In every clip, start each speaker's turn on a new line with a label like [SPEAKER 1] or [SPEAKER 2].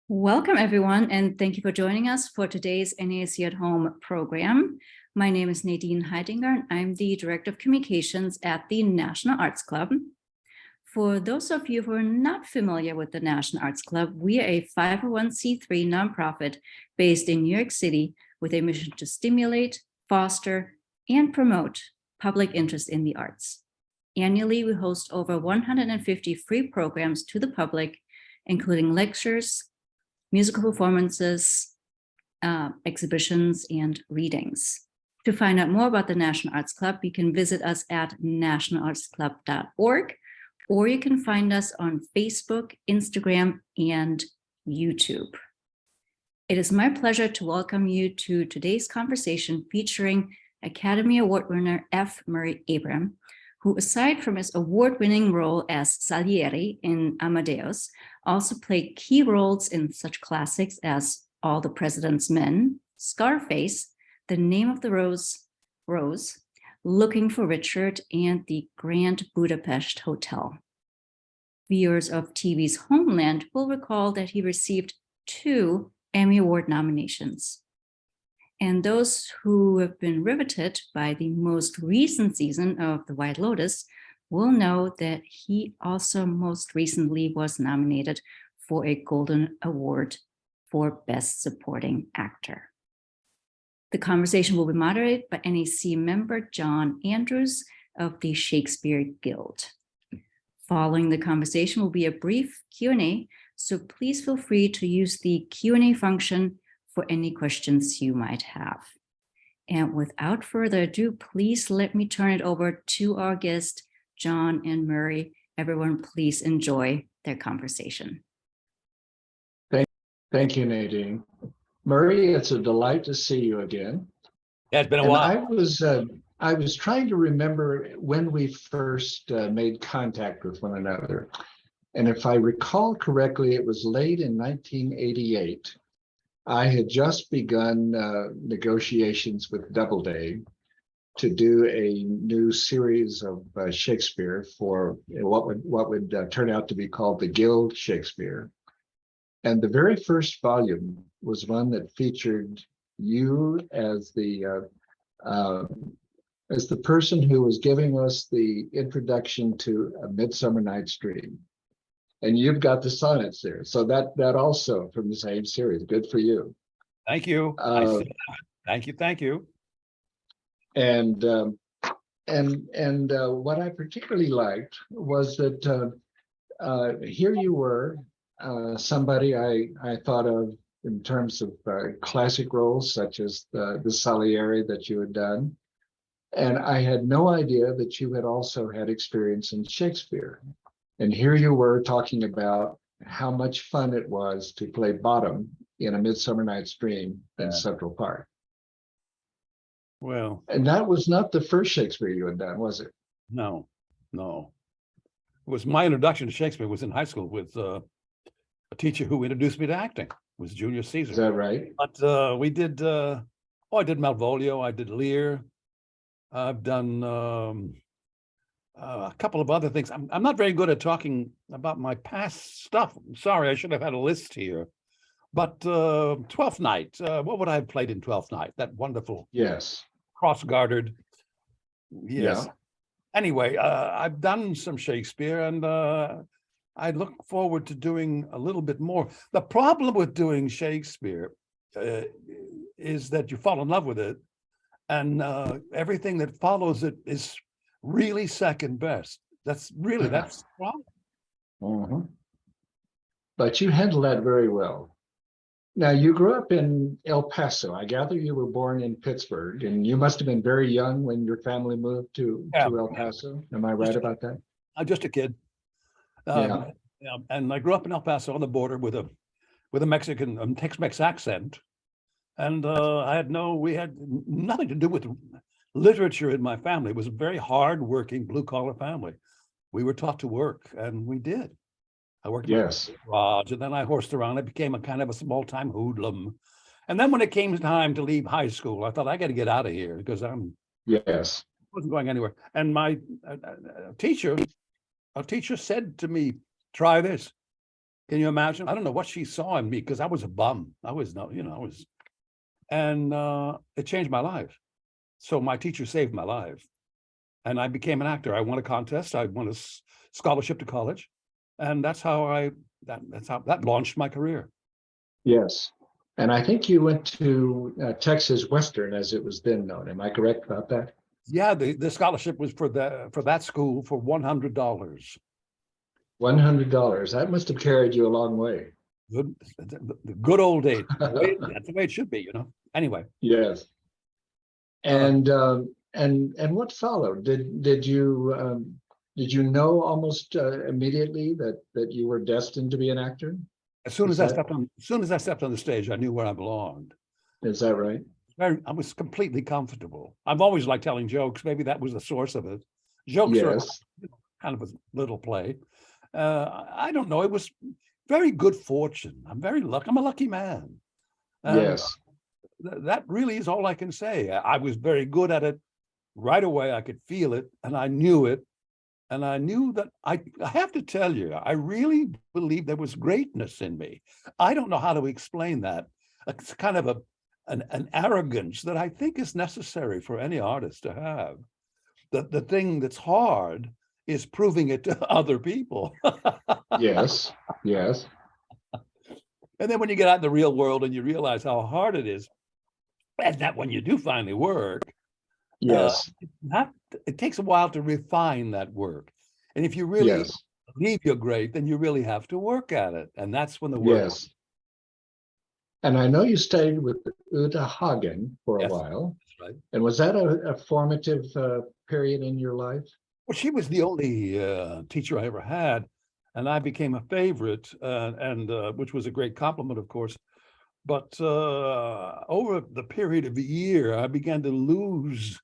[SPEAKER 1] Welcome, everyone, and thank you for joining us for today's NAC at Home program. My name is Nadine Heidinger, and I'm the Director of Communications at the National Arts Club. For those of you who are not familiar with the National Arts Club, we are a 501c3 nonprofit based in New York City with a mission to stimulate, foster, and promote public interest in the arts. Annually, we host over 150 free programs to the public, including lectures, musical performances, exhibitions, and readings. To find out more about the National Arts Club, you can visit us at nationalartsclub.org, or you can find us on Facebook, Instagram, and YouTube. It is my pleasure to welcome you to today's conversation featuring Academy Award winner F. Murray Abraham, who, aside from his award-winning role as Salieri in Amadeus, also played key roles in such classics as All the President's Men, Scarface, The Name of the Rose, Looking for Richard, and the Grand Budapest Hotel. Viewers of TV's Homeland will recall that he received 2 Emmy Award nominations. And those who have been riveted by the most recent season of The White Lotus will know that he also most recently was nominated for a Golden Award for Best Supporting Actor. The conversation will be moderated by NAC member John Andrews of the Shakespeare Guild. Following the conversation will be a brief Q&A, so please feel free to use the Q&A function for any questions you might have. And without further ado, please let me turn it over to our guest, John and Murray. Everyone, please enjoy their conversation.
[SPEAKER 2] Thank you, Nadine. Murray, it's a delight to see you again.
[SPEAKER 3] Yeah, it's been a while.
[SPEAKER 2] I was trying to remember when we first made contact with one another. And if I recall correctly, it was late in 1988. I had just begun negotiations with Doubleday to do a new series of Shakespeare for what would turn out to be called the Guild Shakespeare. And the very first volume was one that featured you as the person who was giving us the introduction to A Midsummer Night's Dream. And you've got the sonnets there. So that also from the same series. Good for you.
[SPEAKER 3] Thank you. Thank you.
[SPEAKER 2] And what I particularly liked was that here you were, somebody I thought of in terms of classic roles, such as the Salieri that you had done. And I had no idea that you had also had experience in Shakespeare. And here you were talking about how much fun it was to play Bottom in A Midsummer Night's Dream in Central Park.
[SPEAKER 3] Well,
[SPEAKER 2] and that was not the first Shakespeare you had done, was it?
[SPEAKER 3] No. It was my introduction to Shakespeare was in high school with a teacher who introduced me to acting. It was Junior Caesar.
[SPEAKER 2] Is that right?
[SPEAKER 3] But we did, I did Malvolio, I did Lear. I've done a couple of other things. I'm not very good at talking about my past stuff. I'm sorry, I should have had a list here. But Twelfth Night, what would I have played in Twelfth Night? That wonderful, cross-gartered. Yes. Yeah. Anyway, I've done some Shakespeare, and I look forward to doing a little bit more. The problem with doing Shakespeare is that you fall in love with it, and everything that follows it is really second best. That's the problem.
[SPEAKER 2] Mm-hmm. But you handle that very well. Now, you grew up in El Paso. I gather you were born in Pittsburgh, and you must have been very young when your family moved to El Paso. Am I right about that?
[SPEAKER 3] I'm just a kid. And I grew up in El Paso on the border with a Mexican Tex-Mex accent. And we had nothing to do with literature in my family. It was a very hard-working, blue-collar family. We were taught to work, and we did. I worked in a garage, and then I horsed around. I became a kind of a small-time hoodlum. And then when it came time to leave high school, I thought, I got to get out of here because I wasn't going anywhere. And my teacher said to me, try this. Can you imagine? I don't know what she saw in me because I was a bum. I was no, and it changed my life. So my teacher saved my life, and I became an actor. I won a contest. I won a scholarship to college, and that's how that launched my career.
[SPEAKER 2] Yes. And I think you went to Texas Western, as it was then known. Am I correct about that?
[SPEAKER 3] Yeah, the scholarship was for that school for $100.
[SPEAKER 2] $100. That must have carried you a long way.
[SPEAKER 3] The good old days. That's the way it should be, Anyway.
[SPEAKER 2] Yes. And what followed? Did you know almost immediately that you were destined to be an actor?
[SPEAKER 3] As soon as I stepped on the stage, I knew where I belonged.
[SPEAKER 2] Is that right?
[SPEAKER 3] I was completely comfortable. I've always liked telling jokes. Maybe that was the source of it. Jokes are kind of a little play. I don't know. It was very good fortune. I'm very lucky. I'm a lucky man.
[SPEAKER 2] Yes.
[SPEAKER 3] That really is all I can say. I was very good at it right away. I could feel it, and I knew it. And I knew that I have to tell you, I really believe there was greatness in me. I don't know how to explain that. It's kind of an arrogance that I think is necessary for any artist to have. The thing that's hard is proving it to other people.
[SPEAKER 2] Yes, yes.
[SPEAKER 3] And then when you get out in the real world and you realize how hard it is, and that when you do finally work,
[SPEAKER 2] yes,
[SPEAKER 3] it takes a while to refine that work. And if you really believe you're great, then you really have to work at it. And that's when the work.
[SPEAKER 2] Yes. And I know you stayed with Uta Hagen for a while.
[SPEAKER 3] That's right. And
[SPEAKER 2] was that a formative period in your life?
[SPEAKER 3] Well, she was the only teacher I ever had, and I became a favorite, which was a great compliment, of course. But over the period of a year, I began to lose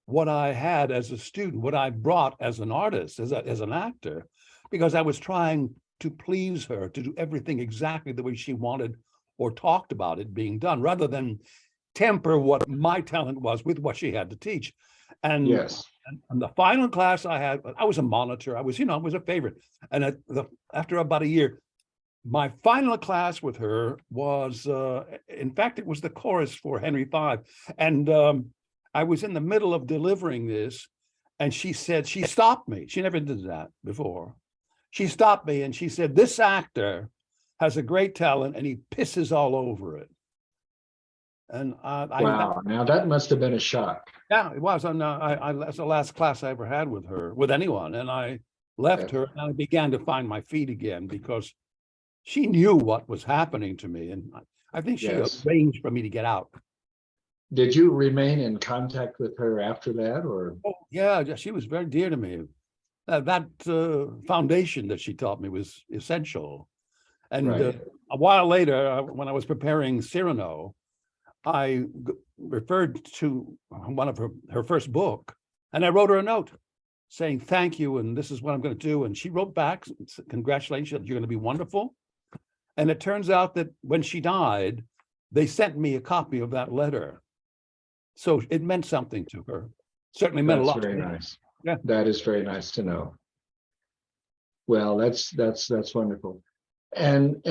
[SPEAKER 3] what I had as a student, what I brought as an artist, as an actor, because I was trying to please her, to do everything exactly the way she wanted or talked about it being done, rather than temper what my talent was with what she had to teach. And
[SPEAKER 2] yes.
[SPEAKER 3] And the final class I had, I was a monitor. I was a favorite. And after about a year, my final class with her was, in fact, it was the chorus for Henry V. And I was in the middle of delivering this, and she stopped me. She never did that before. She stopped me and she said, "This actor has a great talent and he pisses all over it." And
[SPEAKER 2] wow, now that must have been a shock.
[SPEAKER 3] Yeah, it was. And that's the last class I ever had with her, with anyone. And I left her and I began to find my feet again because she knew what was happening to me. And I think she arranged for me to get out.
[SPEAKER 2] Did you remain in contact with her after that, or?
[SPEAKER 3] Oh, yeah, she was very dear to me. That foundation that she taught me was essential. And a while later, when I was preparing Cyrano, I referred to one of her first book, and I wrote her a note saying, "Thank you, and this is what I'm going to do." And she wrote back, "Congratulations, you're going to be wonderful." And it turns out that when she died, they sent me a copy of that letter. So it meant something to her. Certainly meant a lot.
[SPEAKER 2] That's very nice.
[SPEAKER 3] Yeah,
[SPEAKER 2] that is very nice to know. Well, that's wonderful. And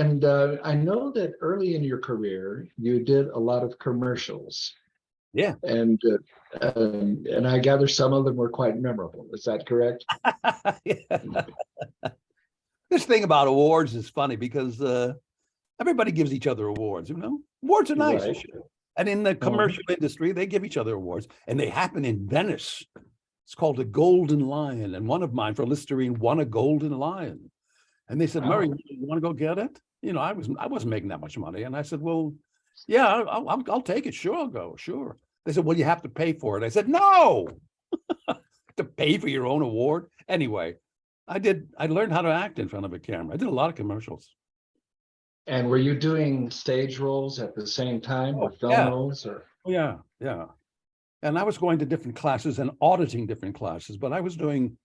[SPEAKER 2] I know that early in your career, you did a lot of commercials.
[SPEAKER 3] Yeah.
[SPEAKER 2] And I gather some of them were quite memorable. Is that correct?
[SPEAKER 3] Yeah. This thing about awards is funny because everybody gives each other awards, Awards are nice.
[SPEAKER 2] Right.
[SPEAKER 3] And in the commercial industry, they give each other awards. And they happen in Venice. It's called a Golden Lion. And one of mine for Listerine won a Golden Lion. And they said, "Murray, you want to go get it?" I wasn't making that much money. And I said, "Well, yeah, I'll take it. Sure, I'll go. Sure." They said, "Well, you have to pay for it." I said, "No." To pay for your own award? Anyway, I learned how to act in front of a camera. I did a lot of commercials.
[SPEAKER 2] And were you doing stage roles at the same time, or film roles? Or?
[SPEAKER 3] Yeah. And I was going to different classes and auditing different classes, but I was doing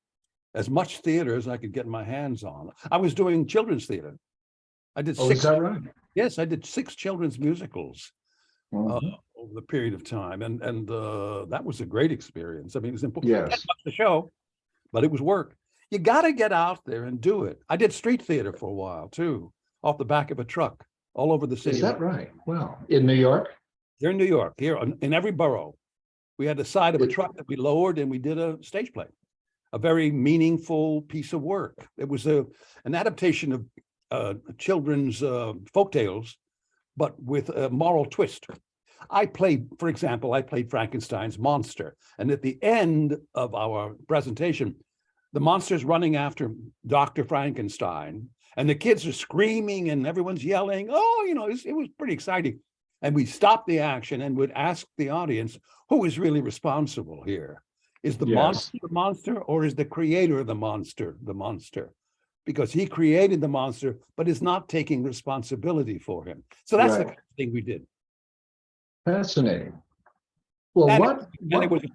[SPEAKER 3] as much theater as I could get my hands on. I was doing children's theater. I did six.
[SPEAKER 2] Is that right?
[SPEAKER 3] Yes, I did 6 children's musicals over the period of time, and that was a great experience. I mean, it was important.
[SPEAKER 2] Yes.
[SPEAKER 3] The show, but it was work. You got to get out there and do it. I did street theater for a while too, off the back of a truck all over the city.
[SPEAKER 2] Is that right? Wow. In New York?
[SPEAKER 3] Here in New York, here in every borough, we had the side of a truck that we lowered and we did a stage play, a very meaningful piece of work. It was an adaptation of children's folk tales, but with a moral twist. For example, I played Frankenstein's monster. And at the end of our presentation, the monster's running after Dr. Frankenstein, and the kids are screaming and everyone's yelling. Oh, it was pretty exciting. And we stopped the action and would ask the audience, who is really responsible here? Is the monster or is the creator of the monster the monster? Because he created the monster, but is not taking responsibility for him. So that's the kind of thing we did.
[SPEAKER 2] Fascinating. Well,
[SPEAKER 3] and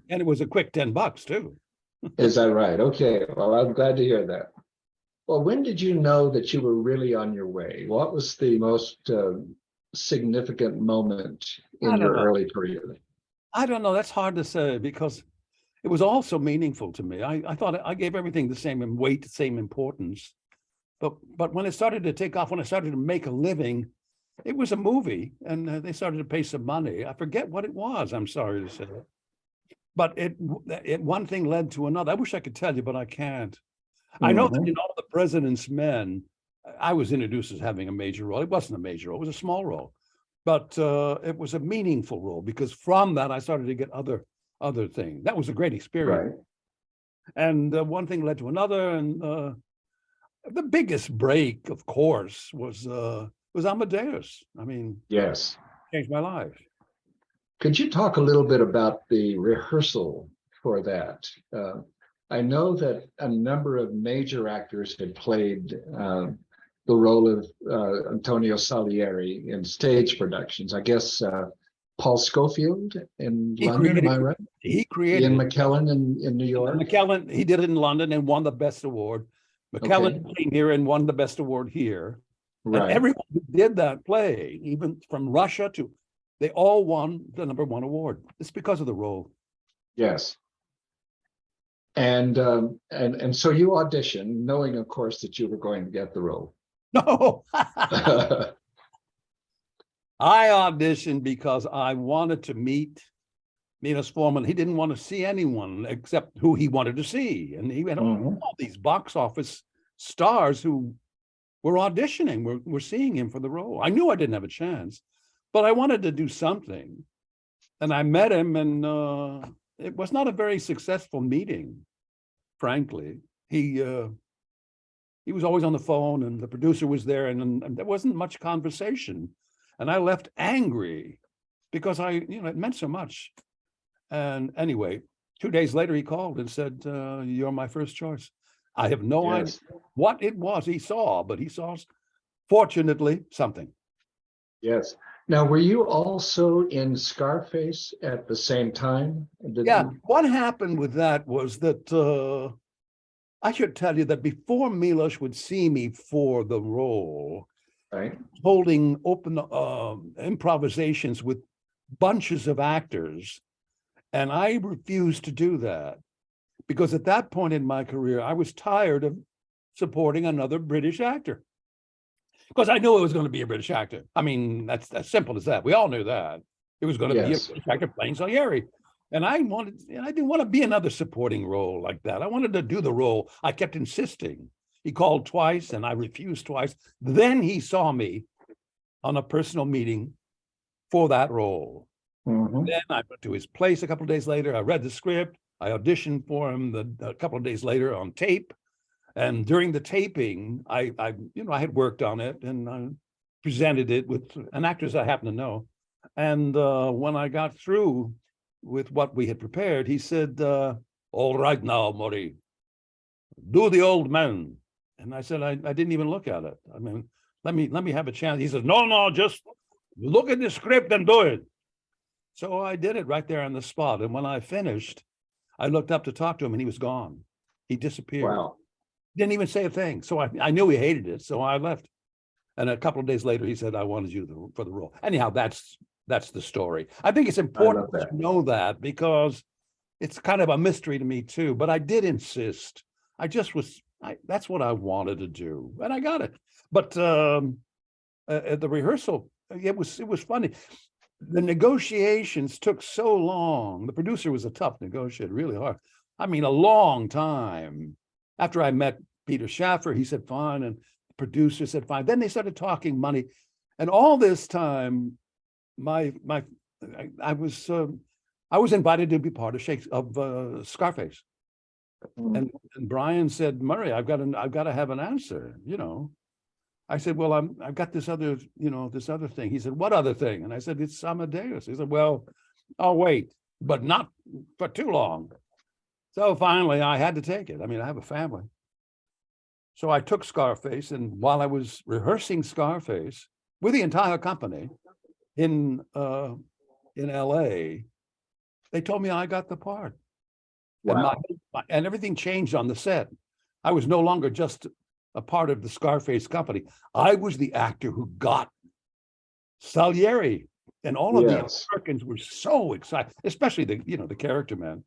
[SPEAKER 3] it was a quick $10 too.
[SPEAKER 2] Is that right? Okay. Well, I'm glad to hear that. Well, when did you know that you were really on your way? What was the most significant moment in your early career?
[SPEAKER 3] I don't know. That's hard to say because it was all so meaningful to me. I thought I gave everything the same weight, the same importance. But when it started to take off, when I started to make a living, it was a movie and they started to pay some money. I forget what it was. I'm sorry to say. But one thing led to another. I wish I could tell you, but I can't. I know that in All the President's Men, I was introduced as having a major role. It wasn't a major role, it was a small role. But it was a meaningful role because from that, I started to get other things. That was a great experience. Right. And one thing led to another. And the biggest break, of course, was Amadeus. I mean, yes, changed my life.
[SPEAKER 2] Could you talk a little bit about the rehearsal for that? I know that a number of major actors had played the role of Antonio Salieri in stage productions. I guess Paul Scofield in London, am I right?
[SPEAKER 3] He created
[SPEAKER 2] Ian McKellen in New York.
[SPEAKER 3] McKellen, he did it in London and won the best award. McKellen came here and won the best award here. Right. And everyone who did that play, even from Russia they all won the #1 award. It's because of the role.
[SPEAKER 2] Yes. And so you auditioned, knowing, of course, that you were going to get the role.
[SPEAKER 3] No. I auditioned because I wanted to meet Milos Forman. He didn't want to see anyone except who he wanted to see. And he had all these box office stars who were auditioning, were seeing him for the role. I knew I didn't have a chance, but I wanted to do something. And I met him, and it was not a very successful meeting, frankly. He was always on the phone, and the producer was there, and there wasn't much conversation. And I left angry because it meant so much. And anyway, 2 days later, he called and said, "You're my first choice." I have no idea what it was he saw, but he saw, fortunately, something.
[SPEAKER 2] Yes. Now, were you also in Scarface at the same time?
[SPEAKER 3] What happened with that was that I should tell you that before Milos would see me for the role, holding open improvisations with bunches of actors, and I refused to do that because at that point in my career, I was tired of supporting another British actor. Because I knew it was going to be a British actor. I mean, that's as simple as that. We all knew that. It was going to be a British actor playing Salieri. And I didn't want to be another supporting role like that. I wanted to do the role. I kept insisting. He called twice and I refused twice. Then he saw me on a personal meeting for that role. Then I went to his place a couple of days later. I read the script. I auditioned for him a couple of days later on tape. And during the taping, I had worked on it and I presented it with an actress I happen to know. And when I got through with what we had prepared, he said, "All right now, Maury, do the old man." And I said, I didn't even look at it. I mean, let me have a chance. He said, no, just look at the script and do it. So I did it right there on the spot. And when I finished, I looked up to talk to him and he was gone. He disappeared.
[SPEAKER 2] Wow.
[SPEAKER 3] Didn't even say a thing. So I knew he hated it. So I left. And a couple of days later, he said, "I wanted you for the role." Anyhow, that's the story. I think it's important to know that because it's kind of a mystery to me too. But I did insist. That's what I wanted to do. And I got it. But at the rehearsal. It was funny. The negotiations took so long. The producer was a tough negotiator, really hard. I mean, a long time. After I met Peter Shaffer, he said fine, and the producer said fine. Then they started talking money, and all this time, I was invited to be part of Scarface, and Brian said, Murray, I've got to have an answer, you know. I said, well, I've got this other, this other thing. He said, what other thing? And I said, it's Amadeus. He said, well, I'll wait, but not for too long. So finally, I had to take it. I mean, I have a family. So I took Scarface, and while I was rehearsing Scarface with the entire company in LA, they told me I got the part.
[SPEAKER 2] Wow.
[SPEAKER 3] And everything changed on the set. I was no longer just a part of the Scarface company. I was the actor who got Salieri, and all of the Americans were so excited, especially the character man.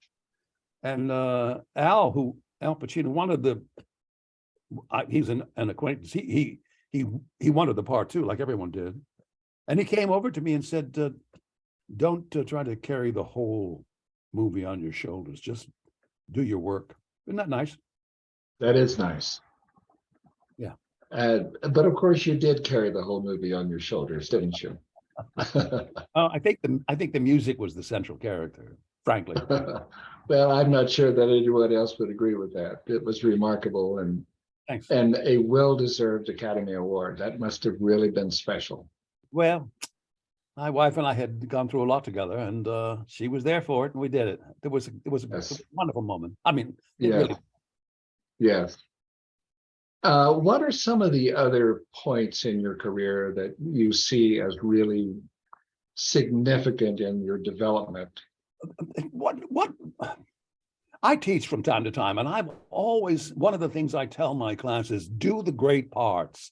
[SPEAKER 3] And Al Pacino, he's an acquaintance. He wanted the part too, like everyone did. And he came over to me and said, don't try to carry the whole movie on your shoulders. Just do your work. Isn't that nice?
[SPEAKER 2] That is nice.
[SPEAKER 3] Yeah.
[SPEAKER 2] But of course you did carry the whole movie on your shoulders, didn't you?
[SPEAKER 3] I think the music was the central character, frankly.
[SPEAKER 2] Well, I'm not sure that anyone else would agree with that. It was remarkable, and
[SPEAKER 3] Thanks.
[SPEAKER 2] And a well-deserved Academy Award. That must have really been special.
[SPEAKER 3] Well, my wife and I had gone through a lot together, and she was there for it, and we did it. It was a wonderful moment. I mean,
[SPEAKER 2] yes. What are some of the other points in your career that you see as really significant in your development?
[SPEAKER 3] What I teach from time to time, and I've always, one of the things I tell my classes, do the great parts.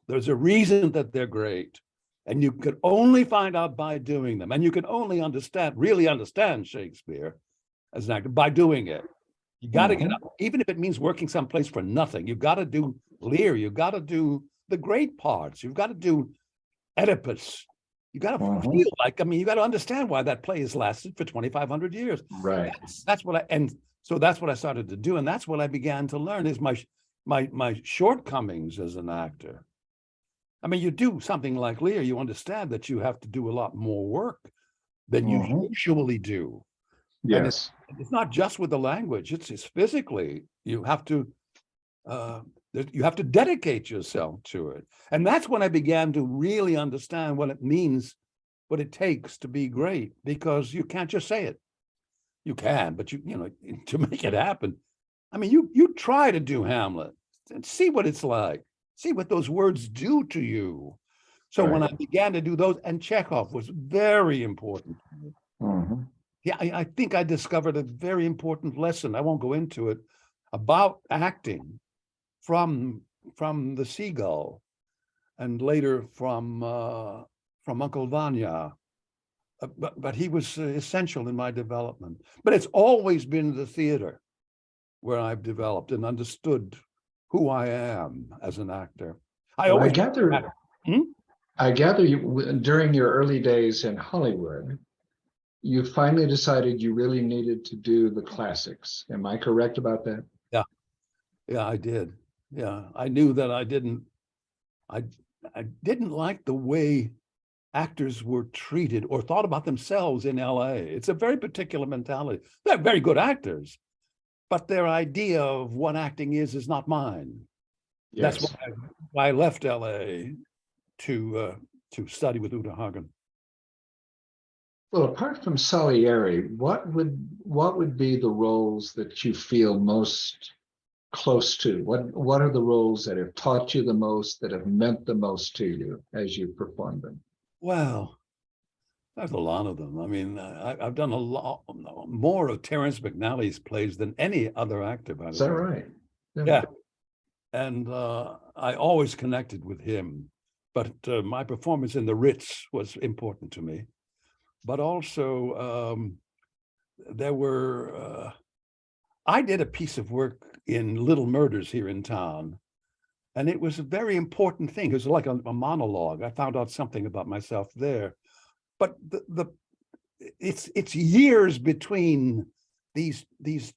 [SPEAKER 3] There's a reason that they're great, and you could only find out by doing them, and you can only really understand Shakespeare as an actor by doing it. You got to get up, even if it means working someplace for nothing. You've got to do Lear. You've got to do the great parts. You've got to do Oedipus. You got to feel like, I mean, you got to understand why that play has lasted for 2,500 years.
[SPEAKER 2] Right.
[SPEAKER 3] That's what that's what I started to do, and that's what I began to learn is my shortcomings as an actor. I mean, you do something like Lear, you understand that you have to do a lot more work than you usually do.
[SPEAKER 2] Yes.
[SPEAKER 3] And it's not just with the language; it's physically. You have to dedicate yourself to it, and that's when I began to really understand what it means, what it takes to be great. Because you can't just say it. You can, but you know, to make it happen. I mean, you try to do Hamlet and see what it's like. See what those words do to you. So when I began to do those, and Chekhov was very important. Yeah, I think I discovered a very important lesson. I won't go into it about acting from the Seagull, and later from Uncle Vanya. But he was essential in my development. But it's always been the theater where I've developed and understood who I am as an actor. I gather
[SPEAKER 2] you, during your early days in Hollywood, you finally decided you really needed to do the classics. Am I correct about that?
[SPEAKER 3] Yeah, I did. Yeah, I knew that I didn't like the way actors were treated or thought about themselves in LA. It's a very particular mentality. They're very good actors, but their idea of what acting is not mine. Yes. That's why I left LA to study with Uta Hagen.
[SPEAKER 2] Well, apart from Salieri, what would be the roles that you feel most close to? What are the roles that have taught you the most, that have meant the most to you as you performed them?
[SPEAKER 3] Well, there's a lot of them. I mean, I've done a lot more of Terence McNally's plays than any other actor, by the way.
[SPEAKER 2] Is that right?
[SPEAKER 3] Yeah. And I always connected with him. But my performance in The Ritz was important to me. But also, I did a piece of work in Little Murders here in town. And it was a very important thing. It was like a monologue. I found out something about myself there. But it's years between these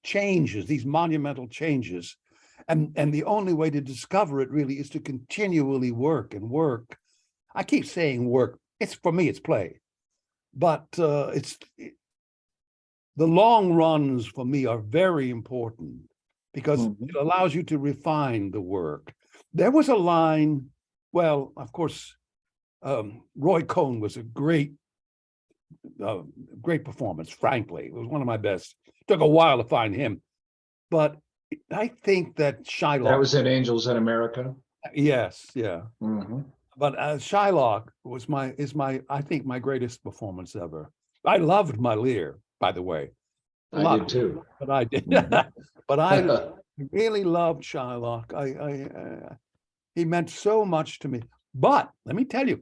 [SPEAKER 3] changes, these monumental changes. And the only way to discover it really is to continually work and work. I keep saying work. It's for me, it's play. But the long runs for me are very important because it allows you to refine the work. There was a line, well, of course, Roy Cohn was a great performance, frankly. It was one of my best. It took a while to find him. But I think that Shylock.
[SPEAKER 2] That was in Angels in America?
[SPEAKER 3] Yes, yeah. But Shylock is I think my greatest performance ever. I loved my Lear, by the way.
[SPEAKER 2] I did too.
[SPEAKER 3] But I did. But I really loved Shylock. He meant so much to me. But let me tell you,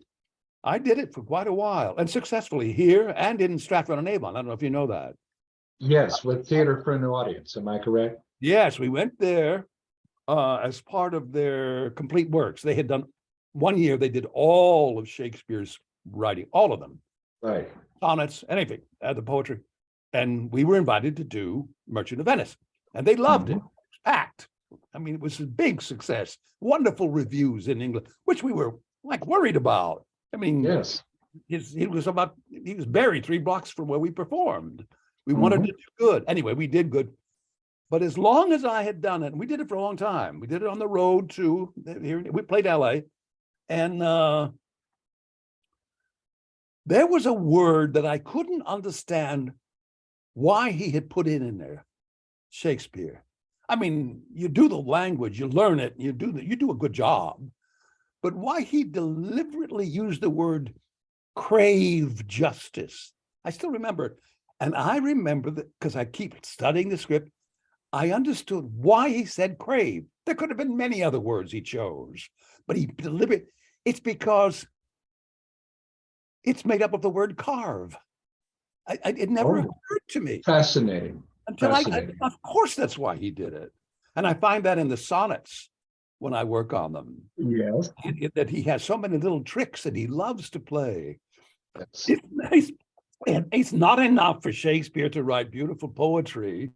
[SPEAKER 3] I did it for quite a while and successfully here and in Stratford-on-Avon. I don't know if you know that.
[SPEAKER 2] Yes, with Theater for a New Audience. Am I correct?
[SPEAKER 3] Yes, we went there as part of their complete works. They had done 1 year. They did all of Shakespeare's writing, all of them.
[SPEAKER 2] Right.
[SPEAKER 3] Sonnets, anything, the poetry. And we were invited to do Merchant of Venice. And they loved it. Packed. I mean, it was a big success. Wonderful reviews in England, which we were like worried about. I mean,
[SPEAKER 2] yes,
[SPEAKER 3] he was buried 3 blocks from where we performed. We wanted to do good. Anyway, we did good. But as long as I had done it, and we did it for a long time. We did it on the road too. We played LA. And there was a word that I couldn't understand why he had put it in there, Shakespeare. I mean, you do the language, you learn it, you do a good job. But why he deliberately used the word crave justice. I still remember it. And I remember that because I keep studying the script, I understood why he said crave. There could have been many other words he chose, but he deliberately, it's because it's made up of the word carve. It never occurred to me.
[SPEAKER 2] Fascinating.
[SPEAKER 3] Until of course, that's why he did it. And I find that in the sonnets when I work on them.
[SPEAKER 2] Yes.
[SPEAKER 3] That he has so many little tricks that he loves to play.
[SPEAKER 2] Yes.
[SPEAKER 3] It's not enough for Shakespeare to write beautiful poetry.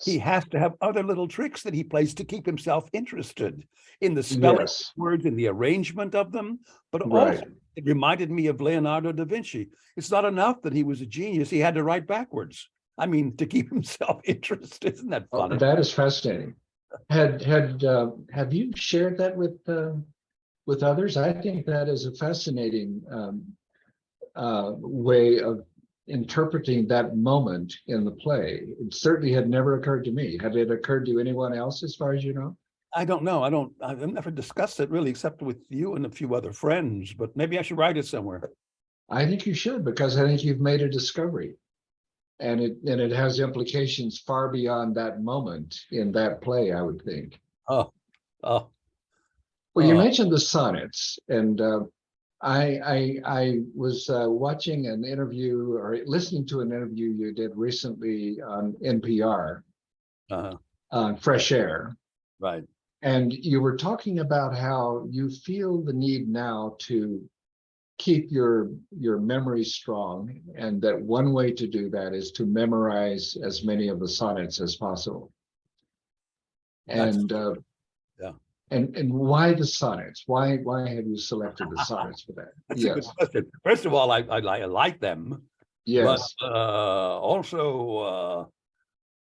[SPEAKER 3] He has to have other little tricks that he plays to keep himself interested in the spelling of words, in the arrangement of them. But also, it reminded me of Leonardo da Vinci. It's not enough that he was a genius. He had to write backwards. I mean, to keep himself interested. Isn't that funny?
[SPEAKER 2] That is fascinating. Have you shared that with others? I think that is a fascinating way of interpreting that moment in the play. It certainly had never occurred to me. Had it occurred to anyone else, as far as you know?
[SPEAKER 3] I don't know. I've never discussed it really, except with you and a few other friends, but maybe I should write it somewhere.
[SPEAKER 2] I think you should, because I think you've made a discovery. And it has implications far beyond that moment in that play, I would think.
[SPEAKER 3] Well,
[SPEAKER 2] you mentioned the sonnets, and I was watching an interview or listening to an interview you did recently on NPR on Fresh Air.
[SPEAKER 3] Right.
[SPEAKER 2] And you were talking about how you feel the need now to keep your memory strong, and that one way to do that is to memorize as many of the sonnets as possible. And and why the sonnets? Why have you selected the sonnets for that?
[SPEAKER 3] That's a good question. First of all, I like them.
[SPEAKER 2] Yes.
[SPEAKER 3] But also,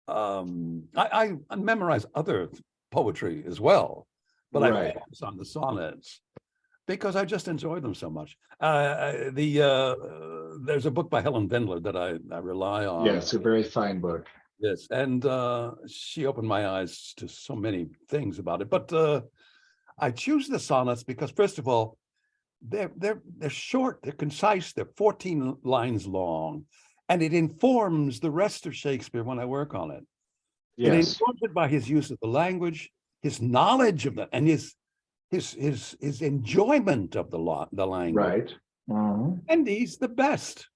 [SPEAKER 3] I memorize other poetry as well, but I focus on the sonnets because I just enjoy them so much. There's a book by Helen Vendler that I rely on.
[SPEAKER 2] Yes, a very fine book.
[SPEAKER 3] Yes, and she opened my eyes to so many things about it. But I choose the sonnets because, first of all, they're short, they're concise, they're 14 lines long, and it informs the rest of Shakespeare when I work on it. Yes. It informs it by his use of the language, his knowledge of that, and his enjoyment of the language.
[SPEAKER 2] Right.
[SPEAKER 3] And he's the best.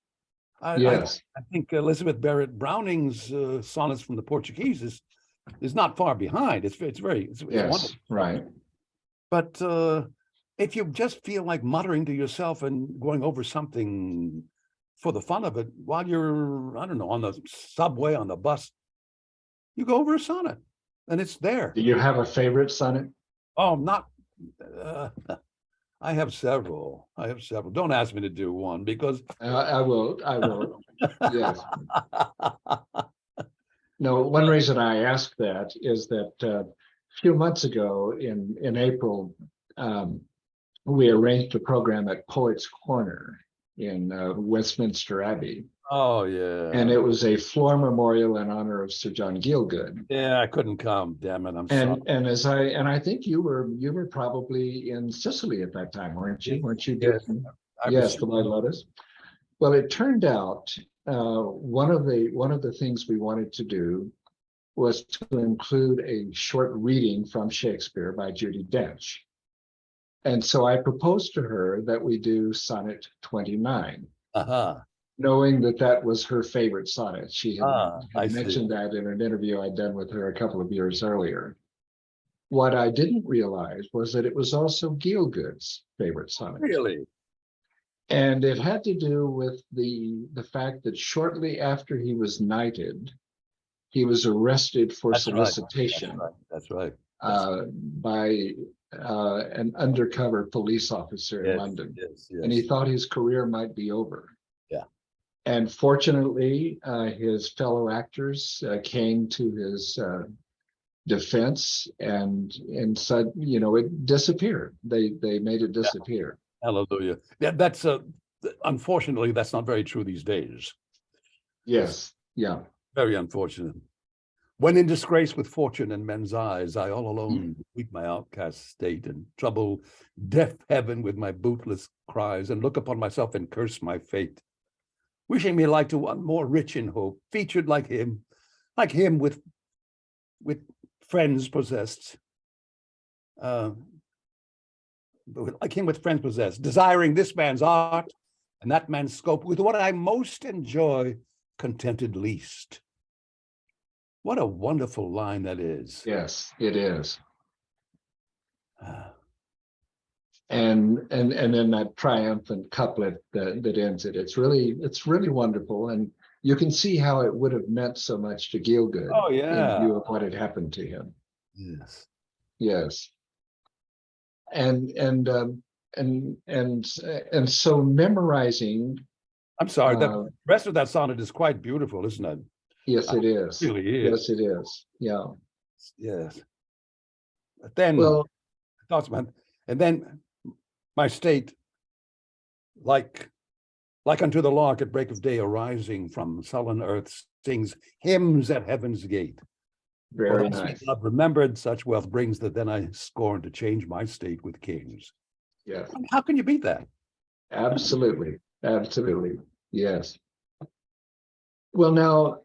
[SPEAKER 3] I think Elizabeth Barrett Browning's sonnets from the Portuguese is not far behind. It's wonderful.
[SPEAKER 2] Right.
[SPEAKER 3] But if you just feel like muttering to yourself and going over something for the fun of it while you're, I don't know, on the subway, on the bus, you go over a sonnet and it's there.
[SPEAKER 2] Do you have a favorite sonnet?
[SPEAKER 3] Oh, not, I have several. Don't ask me to do one because
[SPEAKER 2] I will. Yes. No, one reason I ask that is that a few months ago in April, we arranged a program at Poets Corner in Westminster Abbey.
[SPEAKER 3] Oh yeah.
[SPEAKER 2] And it was a floor memorial in honor of Sir John Gielgud.
[SPEAKER 3] Yeah, I couldn't come. Damn it, I'm sorry.
[SPEAKER 2] And I think you were probably in Sicily at that time, weren't you? Weren't you?
[SPEAKER 3] Yes,
[SPEAKER 2] Yes, the White Lotus. Well, it turned out one of the things we wanted to do was to include a short reading from Shakespeare by Judi Dench. And so I proposed to her that we do sonnet 29. Knowing that that was her favorite sonnet. She had mentioned that in an interview I'd done with her a couple of years earlier. What I didn't realize was that it was also Gielgud's favorite sonnet.
[SPEAKER 3] Really?
[SPEAKER 2] And it had to do with the fact that shortly after he was knighted, he was arrested for solicitation.
[SPEAKER 3] That's right.
[SPEAKER 2] By an undercover police officer in London. And he thought his career might be over. And fortunately, his fellow actors came to his defense and said, it disappeared. They made it disappear.
[SPEAKER 3] Hallelujah. Yeah, that's unfortunately, that's not very true these days.
[SPEAKER 2] Yes. Yeah.
[SPEAKER 3] Very unfortunate. When in disgrace with fortune in men's eyes, I all alone weep my outcast state and trouble deaf heaven with my bootless cries and look upon myself and curse my fate. Wishing me like to one more rich in hope, featured like him with friends possessed, like him with friends possessed, desiring this man's art and that man's scope, with what I most enjoy, contented least. What a wonderful line that is.
[SPEAKER 2] Yes, it is. And then that triumphant couplet that ends it. It's really wonderful, and you can see how it would have meant so much to Gielgud.
[SPEAKER 3] Oh yeah.
[SPEAKER 2] In view of what had happened to him.
[SPEAKER 3] Yes.
[SPEAKER 2] Yes. And so memorizing.
[SPEAKER 3] I'm sorry. The rest of that sonnet is quite beautiful, isn't it?
[SPEAKER 2] Yes, it is.
[SPEAKER 3] It really is.
[SPEAKER 2] Yes, it is. Yeah.
[SPEAKER 3] Yes. But then, thoughts, man, and then my state, like unto the lark at break of day arising from sullen earth, sings hymns at heaven's gate.
[SPEAKER 2] Very nice.
[SPEAKER 3] I've remembered such wealth brings that then I scorn to change my state with kings.
[SPEAKER 2] Yes.
[SPEAKER 3] How can you beat that?
[SPEAKER 2] Absolutely. Absolutely. Yes. Well, now,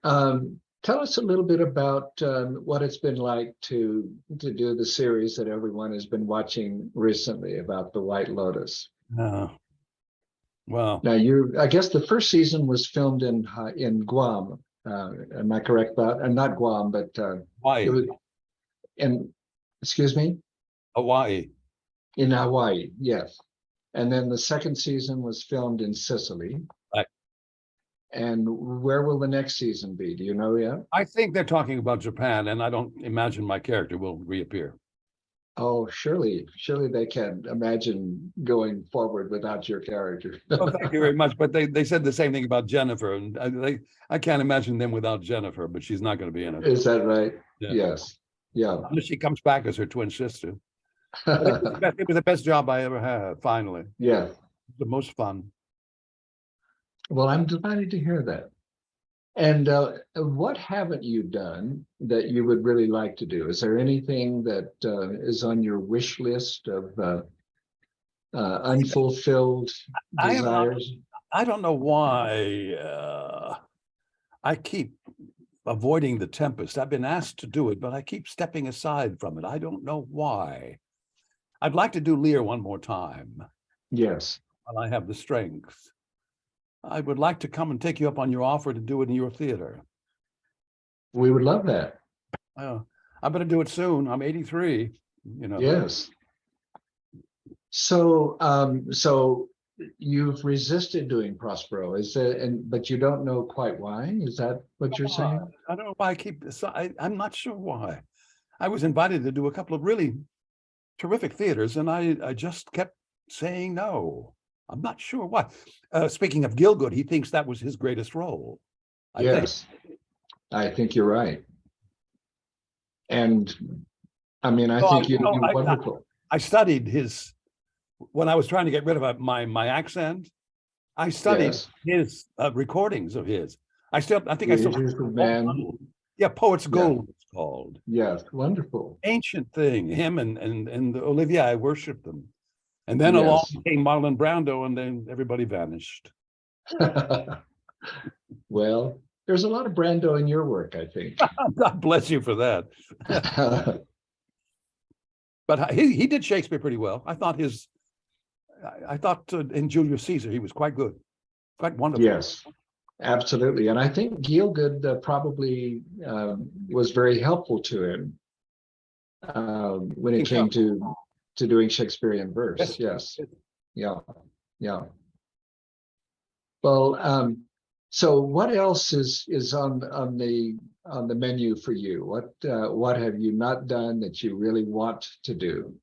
[SPEAKER 2] tell us a little bit about what it's been like to do the series that everyone has been watching recently about the White Lotus.
[SPEAKER 3] Well,
[SPEAKER 2] now I guess the first season was filmed in Guam. Am I correct about? Not Guam, but
[SPEAKER 3] Hawaii.
[SPEAKER 2] It was excuse me?
[SPEAKER 3] Hawaii.
[SPEAKER 2] In Hawaii, yes. And then the second season was filmed in Sicily.
[SPEAKER 3] Right.
[SPEAKER 2] And where will the next season be? Do you know yet?
[SPEAKER 3] I think they're talking about Japan, and I don't imagine my character will reappear.
[SPEAKER 2] Oh, surely they can imagine going forward without your character.
[SPEAKER 3] Oh, thank you very much. But they said the same thing about Jennifer, and I can't imagine them without Jennifer, but she's not going to be in it.
[SPEAKER 2] Is that right?
[SPEAKER 3] Yeah.
[SPEAKER 2] Yes. Yeah.
[SPEAKER 3] Unless she comes back as her twin sister. It was the best job I ever had, finally.
[SPEAKER 2] Yeah.
[SPEAKER 3] The most fun.
[SPEAKER 2] Well, I'm delighted to hear that. And what haven't you done that you would really like to do? Is there anything that is on your wish list of unfulfilled desires?
[SPEAKER 3] I don't know why I keep avoiding the Tempest. I've been asked to do it, but I keep stepping aside from it. I don't know why. I'd like to do Lear one more time.
[SPEAKER 2] Yes.
[SPEAKER 3] While I have the strength. I would like to come and take you up on your offer to do it in your theater.
[SPEAKER 2] We would love that.
[SPEAKER 3] I'm going to do it soon. I'm 83, you know.
[SPEAKER 2] Yes. So you've resisted doing Prospero, but you don't know quite why? Is that what you're saying?
[SPEAKER 3] I don't know why I keep this. I'm not sure why. I was invited to do a couple of really terrific theaters, and I just kept saying no. I'm not sure why. Speaking of Gielgud, he thinks that was his greatest role.
[SPEAKER 2] Yes, I think you're right. And I mean, I think you do wonderful.
[SPEAKER 3] I studied his, when I was trying to get rid of my accent, I studied his recordings of his. I think I still. Yeah, Poet's Gold it's called.
[SPEAKER 2] Yes, wonderful.
[SPEAKER 3] Ancient thing. Him and Olivia, I worshiped them. And then along came Marlon Brando, and then everybody vanished.
[SPEAKER 2] Well, there's a lot of Brando in your work, I think.
[SPEAKER 3] God bless you for that. But he did Shakespeare pretty well. I thought in Julius Caesar he was quite good, quite wonderful.
[SPEAKER 2] Yes, absolutely. And I think Gielgud probably was very helpful to him when it came to doing Shakespearean verse. Yes. Yeah. Well, so what else is on the menu for you? What have you not done that you really want to do?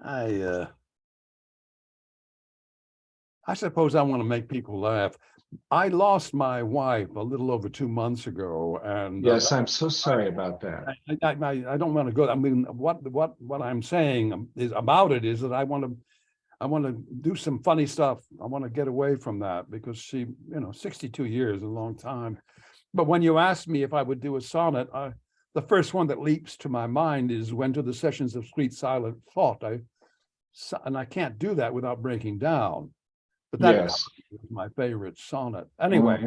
[SPEAKER 3] I suppose I want to make people laugh. I lost my wife a little over 2 months ago, and
[SPEAKER 2] yes, I'm so sorry about that.
[SPEAKER 3] I don't want to go. I mean, what I'm saying is that I want to do some funny stuff. I want to get away from that because she, 62 years is a long time. But when you ask me if I would do a sonnet, the first one that leaps to my mind is "When to the sessions of sweet silent thought." And I can't do that without breaking down. But that is my favorite sonnet. Anyway,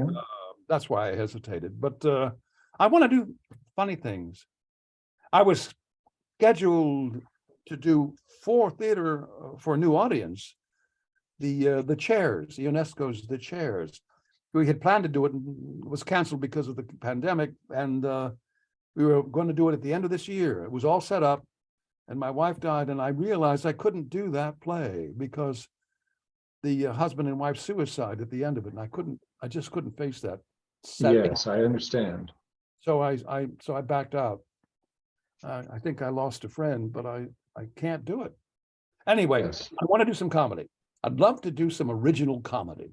[SPEAKER 3] that's why I hesitated. But I want to do funny things. I was scheduled to do 4 theater for a new audience. The Chairs, UNESCO's The Chairs. We had planned to do it, and it was canceled because of the pandemic. And we were going to do it at the end of this year. It was all set up, and my wife died, and I realized I couldn't do that play because the husband and wife suicide at the end of it, and I just couldn't face that.
[SPEAKER 2] Yes, I understand.
[SPEAKER 3] So I backed out. I think I lost a friend, but I can't do it. Anyway, I want to do some comedy. I'd love to do some original comedy.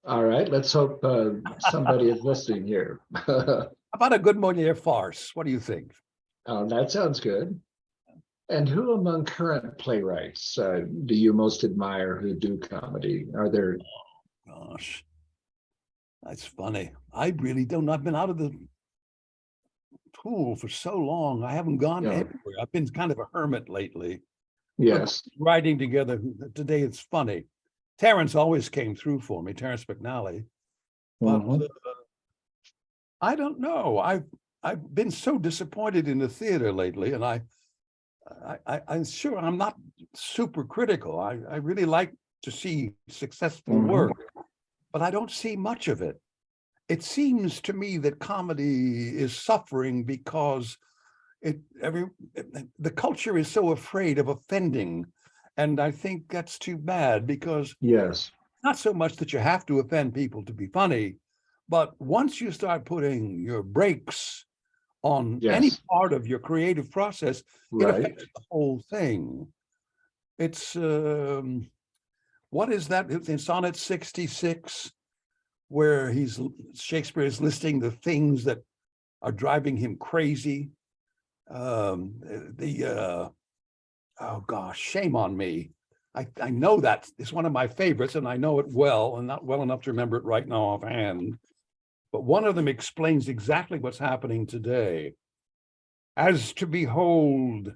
[SPEAKER 2] All right, let's hope somebody is listening here.
[SPEAKER 3] How about a good Molière farce? What do you think?
[SPEAKER 2] Oh, that sounds good. And who among current playwrights do you most admire who do comedy? Are there?
[SPEAKER 3] Oh, gosh, that's funny. I really don't. I've been out of the pool for so long. I haven't gone everywhere. I've been kind of a hermit lately.
[SPEAKER 2] Yes.
[SPEAKER 3] Writing together today, it's funny. Terrence always came through for me, Terrence McNally. But I don't know. I've been so disappointed in the theater lately, and I'm sure I'm not super critical. I really like to see successful work, but I don't see much of it. It seems to me that comedy is suffering because the culture is so afraid of offending. And I think that's too bad because not so much that you have to offend people to be funny, but once you start putting your brakes on any part of your creative process, it affects the whole thing. It's, what is that in Sonnet 66, where Shakespeare is listing the things that are driving him crazy? Oh gosh, shame on me. I know that it's one of my favorites and I know it well, and not well enough to remember it right now offhand. But one of them explains exactly what's happening today. As to behold,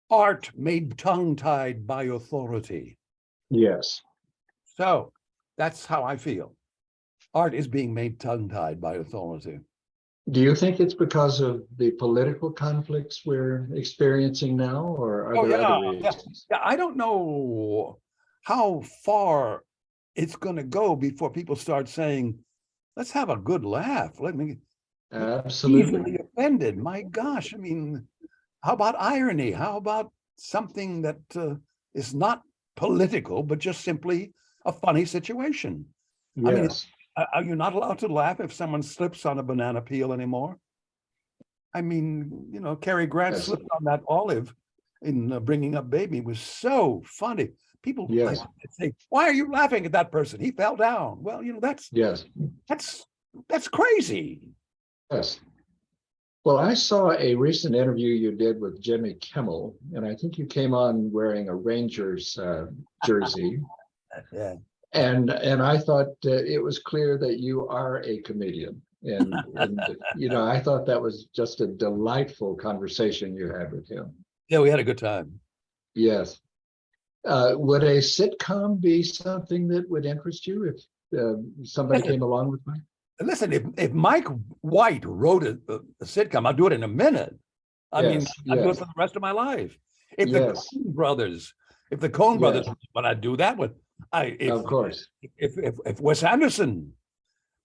[SPEAKER 3] art made tongue-tied by authority.
[SPEAKER 2] Yes.
[SPEAKER 3] So that's how I feel. Art is being made tongue-tied by authority.
[SPEAKER 2] Do you think it's because of the political conflicts we're experiencing now, or are there other reasons?
[SPEAKER 3] Yeah, I don't know how far it's going to go before people start saying, let's have a good laugh. Let me
[SPEAKER 2] absolutely
[SPEAKER 3] easily offended. My gosh, I mean, How about irony? How about something that is not political, but just simply a funny situation? I mean,
[SPEAKER 2] Yes,
[SPEAKER 3] are you not allowed to laugh if someone slips on a banana peel anymore? I mean, you know, Cary Grant
[SPEAKER 2] yes,
[SPEAKER 3] slipped on that olive in Bringing Up Baby. It was so funny. People
[SPEAKER 2] yes,
[SPEAKER 3] say, "Why are you laughing at that person? He fell down." Well, you know,
[SPEAKER 2] yes,
[SPEAKER 3] that's crazy.
[SPEAKER 2] yes. Well, I saw a recent interview you did with Jimmy Kimmel, and I think you came on wearing a Rangers jersey.
[SPEAKER 3] Yeah.
[SPEAKER 2] And I thought it was clear that you are a comedian. And you know, I thought that was just a delightful conversation you had with him.
[SPEAKER 3] Yeah, we had a good time.
[SPEAKER 2] Yes. Would a sitcom be something that would interest you if somebody
[SPEAKER 3] Listen,
[SPEAKER 2] came along with me?
[SPEAKER 3] listen, if Mike White wrote a sitcom, I'll do it in a minute. I mean,
[SPEAKER 2] Yes,
[SPEAKER 3] I'd do it
[SPEAKER 2] yes,
[SPEAKER 3] for the rest of my life. If the
[SPEAKER 2] yes,
[SPEAKER 3] Coen brothers, if the Coen brothers,
[SPEAKER 2] yes,
[SPEAKER 3] but I'd do that with.
[SPEAKER 2] of course.
[SPEAKER 3] If Wes Anderson,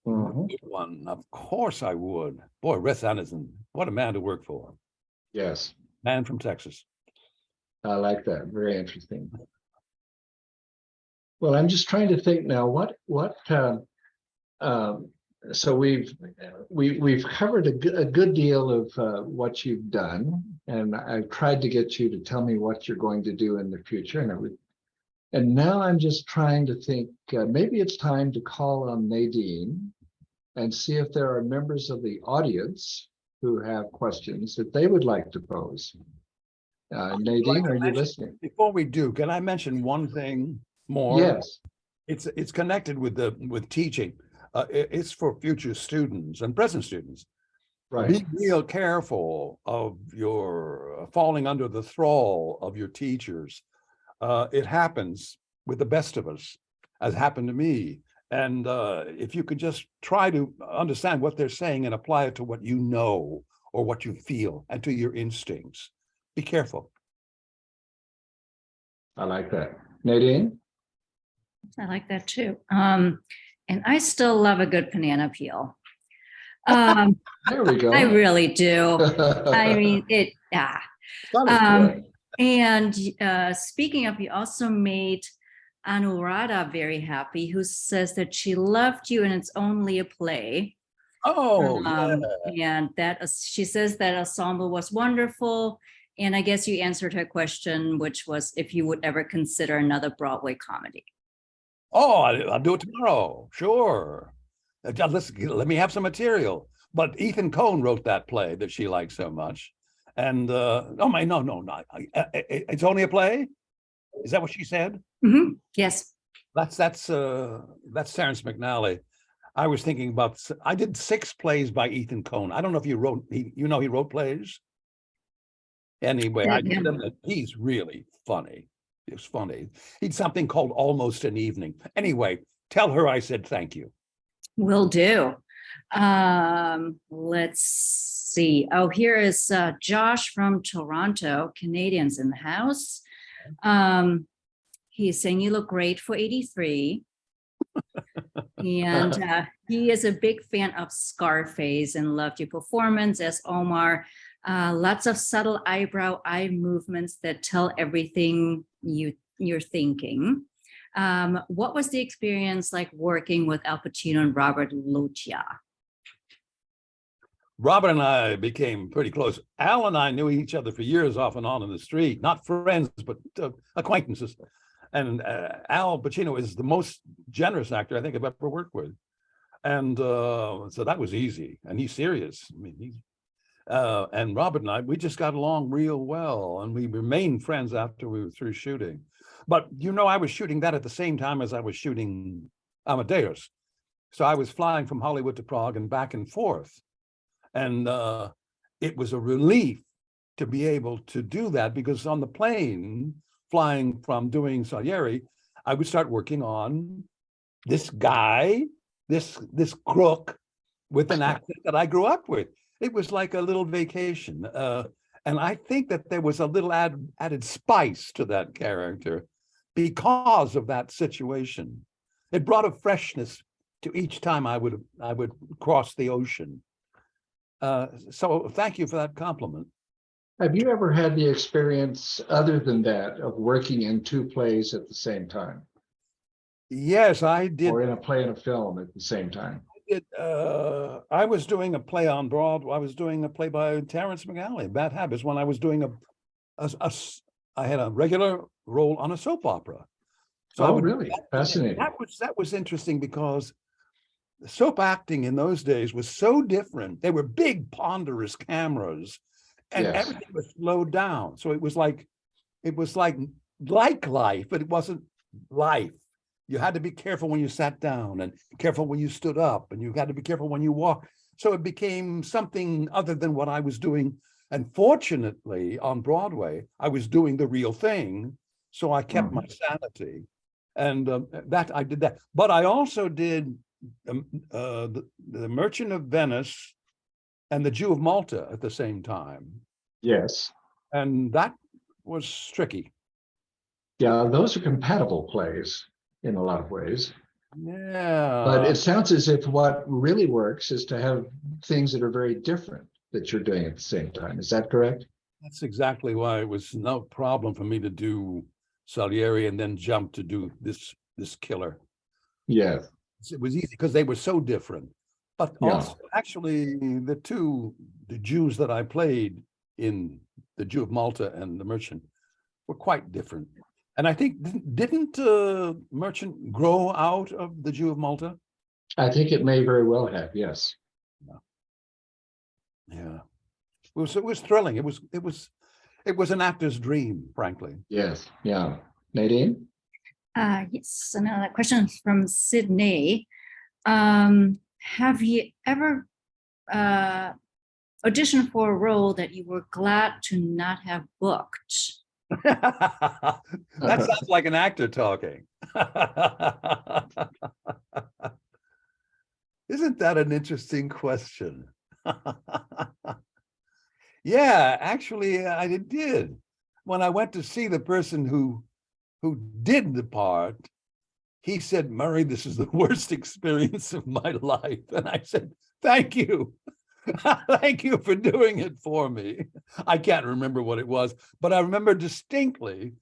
[SPEAKER 2] Mhm.
[SPEAKER 3] one, of course I would. Boy, Wes Anderson, what a man to work for.
[SPEAKER 2] Yes,
[SPEAKER 3] Man from Texas.
[SPEAKER 2] I like that. Very interesting. Well, I'm just trying to think now. Um, so we've covered a good deal of what you've done, and I've tried to get you to tell me what you're going to do in the future, and now I'm just trying to think. Maybe it's time to call on Nadine and see if there are members of the audience who have questions that they would like to pose. Nadine, are you listening?
[SPEAKER 3] Before we do, can I mention one thing more?
[SPEAKER 2] Yes.
[SPEAKER 3] It's connected with teaching. It's for future students and present students.
[SPEAKER 2] Right.
[SPEAKER 3] Be real careful of your falling under the thrall of your teachers. It happens with the best of us, as happened to me. And if you could just try to understand what they're saying and apply it to what you know or what you feel and to your instincts, be careful.
[SPEAKER 2] I like that. Nadine?
[SPEAKER 1] I like that too. And I still love a good banana peel.
[SPEAKER 2] There we go.
[SPEAKER 1] I really do. I mean, yeah. And speaking of, you also made Anuradha very happy, who says that she loved you and it's only a play.
[SPEAKER 3] Oh,
[SPEAKER 1] And she says that ensemble was wonderful. And I guess you answered her question, which was if you would ever consider another Broadway comedy.
[SPEAKER 3] Oh, I'll do it tomorrow. Sure. Let me have some material. But Ethan Coen wrote that play that she liked so much. And no, it's only a play. Is that what she said?
[SPEAKER 1] Mm-hmm. Yes.
[SPEAKER 3] That's Terrence McNally. I was thinking about. I did 6 plays by Ethan Coen. I don't know if you wrote. He wrote plays. Anyway, I did them. He's really funny. It's funny. He'd something called Almost an Evening. Anyway, tell her I said thank you.
[SPEAKER 1] Will do. Let's see. Oh, here is Josh from Toronto, Canadians in the house. He's saying you look great for 83. And he is a big fan of Scarface and loved your performance as Omar. Lots of subtle eye movements that tell everything you're thinking. What was the experience like working with Al Pacino and Robert Loggia?
[SPEAKER 3] Robert and I became pretty close. Al and I knew each other for years off and on in the street, not friends, but acquaintances. And Al Pacino is the most generous actor I think I've ever worked with. And so that was easy. And he's serious. I mean, and Robert and I, we just got along real well. And we remained friends after we were through shooting. But, you know, I was shooting that at the same time as I was shooting Amadeus. So I was flying from Hollywood to Prague and back and forth. And it was a relief to be able to do that, because on the plane flying from doing Salieri, I would start working on this guy, this crook with an accent that I grew up with. It was like a little vacation. And I think that there was a little added spice to that character because of that situation. It brought a freshness to each time I would cross the ocean. So thank you for that compliment.
[SPEAKER 2] Have you ever had the experience other than that of working in two plays at the same time?
[SPEAKER 3] Yes, I did.
[SPEAKER 2] Or in a play and a film at the same time?
[SPEAKER 3] I was doing a play on Broadway. I was doing a play by Terrence McNally, Bad Habits, when I was doing I had a regular role on a soap opera. So I
[SPEAKER 2] Oh,
[SPEAKER 3] would,
[SPEAKER 2] really? Fascinating.
[SPEAKER 3] that was interesting because the soap acting in those days was so different. They were big, ponderous cameras, and
[SPEAKER 2] Yes.
[SPEAKER 3] everything was slowed down. So it was like life, but it wasn't life. You had to be careful when you sat down and careful when you stood up, and you had to be careful when you walked. So it became something other than what I was doing. And fortunately, on Broadway, I was doing the real thing. So I kept my sanity. And that I did that. But I also did the Merchant of Venice and the Jew of Malta at the same time.
[SPEAKER 2] Yes.
[SPEAKER 3] And that was tricky.
[SPEAKER 2] Yeah, those are compatible plays in a lot of ways.
[SPEAKER 3] Yeah.
[SPEAKER 2] But it sounds as if what really works is to have things that are very different that you're doing at the same time. Is that correct?
[SPEAKER 3] That's exactly why it was no problem for me to do Salieri and then jump to do this killer.
[SPEAKER 2] Yeah.
[SPEAKER 3] It was easy because they were so different. But also, actually, the Jews that I played in the Jew of Malta and the Merchant were quite different. And I think, didn't Merchant grow out of the Jew of Malta?
[SPEAKER 2] I think it may very well have, yes.
[SPEAKER 3] Yeah. It was thrilling. It was an actor's dream, frankly.
[SPEAKER 2] Yes, yeah. Nadine?
[SPEAKER 1] Yes, another question from Sydney. Have you ever auditioned for a role that you were glad to not have booked?
[SPEAKER 3] That sounds like an actor talking. Isn't that an interesting question? Yeah, actually, I did. When I went to see the person who did the part, he said, "Murray, this is the worst experience of my life." And I said, "Thank you." Thank you for doing it for me. I can't remember what it was, but I remember distinctly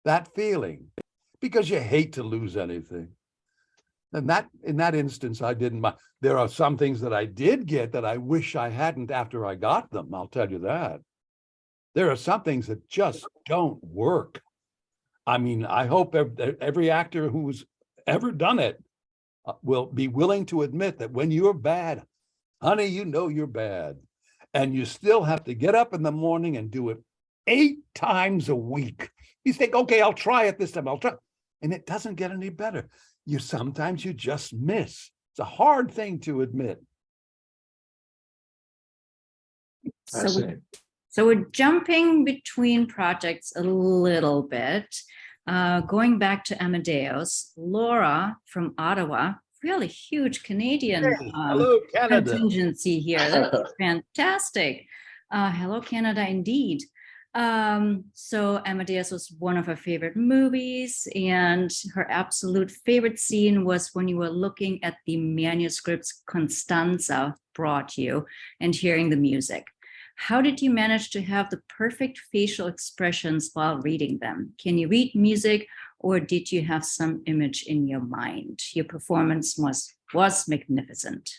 [SPEAKER 3] that feeling, because you hate to lose anything. And that, in that instance, I didn't mind. There are some things that I did get that I wish I hadn't after I got them. I'll tell you that. There are some things that just don't work. I mean, I hope every actor who's ever done it will be willing to admit that when you're bad, honey, you know you're bad. And you still have to get up in the morning and do it 8 times a week. You think, okay, I'll try it this time. I'll try. And it doesn't get any better. Sometimes you just miss. It's a hard thing to admit.
[SPEAKER 1] So we're jumping between projects a little bit. Going back to Amadeus, Laura from Ottawa, really huge Canadian
[SPEAKER 3] Hello, Canada.
[SPEAKER 1] contingency here. That's fantastic. Hello, Canada, indeed. So Amadeus was one of her favorite movies, and her absolute favorite scene was when you were looking at the manuscripts Constanza brought you and hearing the music. How did you manage to have the perfect facial expressions while reading them? Can you read music, or did you have some image in your mind? Your performance was magnificent.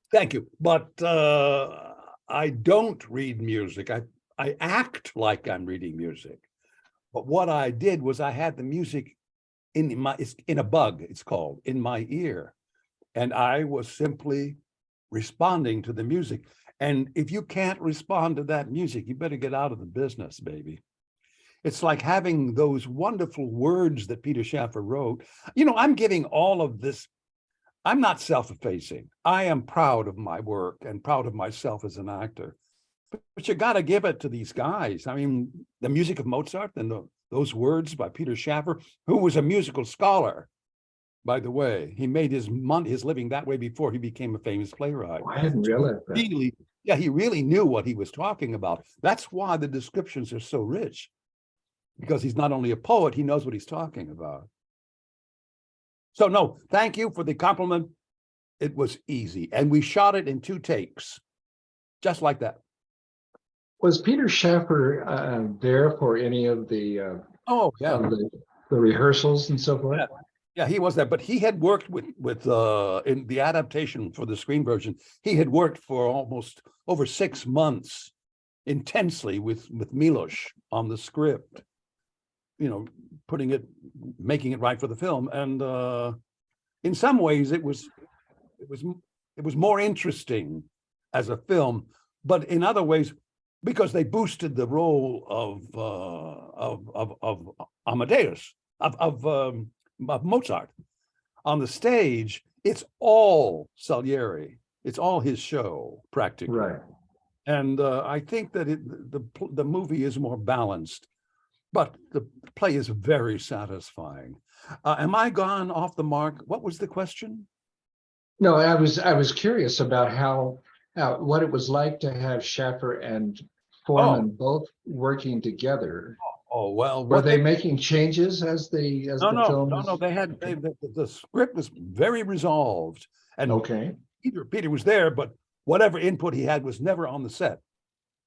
[SPEAKER 3] Thank you. But I don't read music. I act like I'm reading music. But what I did was I had the music in a bug, it's called, in my ear. And I was simply responding to the music. And if you can't respond to that music, you better get out of the business, baby. It's like having those wonderful words that Peter Shaffer wrote. You know, I'm giving all of this. I'm not self-effacing. I am proud of my work and proud of myself as an actor. But you got to give it to these guys. I mean, the music of Mozart and those words by Peter Shaffer, who was a musical scholar, by the way. He made his living that way before he became a famous playwright.
[SPEAKER 2] I hadn't realized that.
[SPEAKER 3] He really knew what he was talking about. That's why the descriptions are so rich, because he's not only a poet, he knows what he's talking about. So no, thank you for the compliment. It was easy. And we shot it in 2 takes, just like that.
[SPEAKER 2] Was Peter Shaffer there for any of the
[SPEAKER 3] Oh, yeah.
[SPEAKER 2] of the rehearsals and so forth?
[SPEAKER 3] Yeah. Yeah, he was there, but he had worked with in the adaptation for the screen version. He had worked for almost over 6 months intensely with Milos on the script, you know, making it right for the film. And in some ways it was more interesting as a film, but in other ways, because they boosted the role of Amadeus, of Mozart on the stage, it's all Salieri. It's all his show, practically.
[SPEAKER 2] Right.
[SPEAKER 3] And I think that the movie is more balanced, but the play is very satisfying. Am I gone off the mark? What was the question?
[SPEAKER 2] No, I was curious about how what it was like to have Shaffer and Foreman both working together.
[SPEAKER 3] Oh, well,
[SPEAKER 2] Were they making changes as the film?
[SPEAKER 3] No. The script was very resolved, and
[SPEAKER 2] Okay.
[SPEAKER 3] Peter was there, but whatever input he had was never on the set.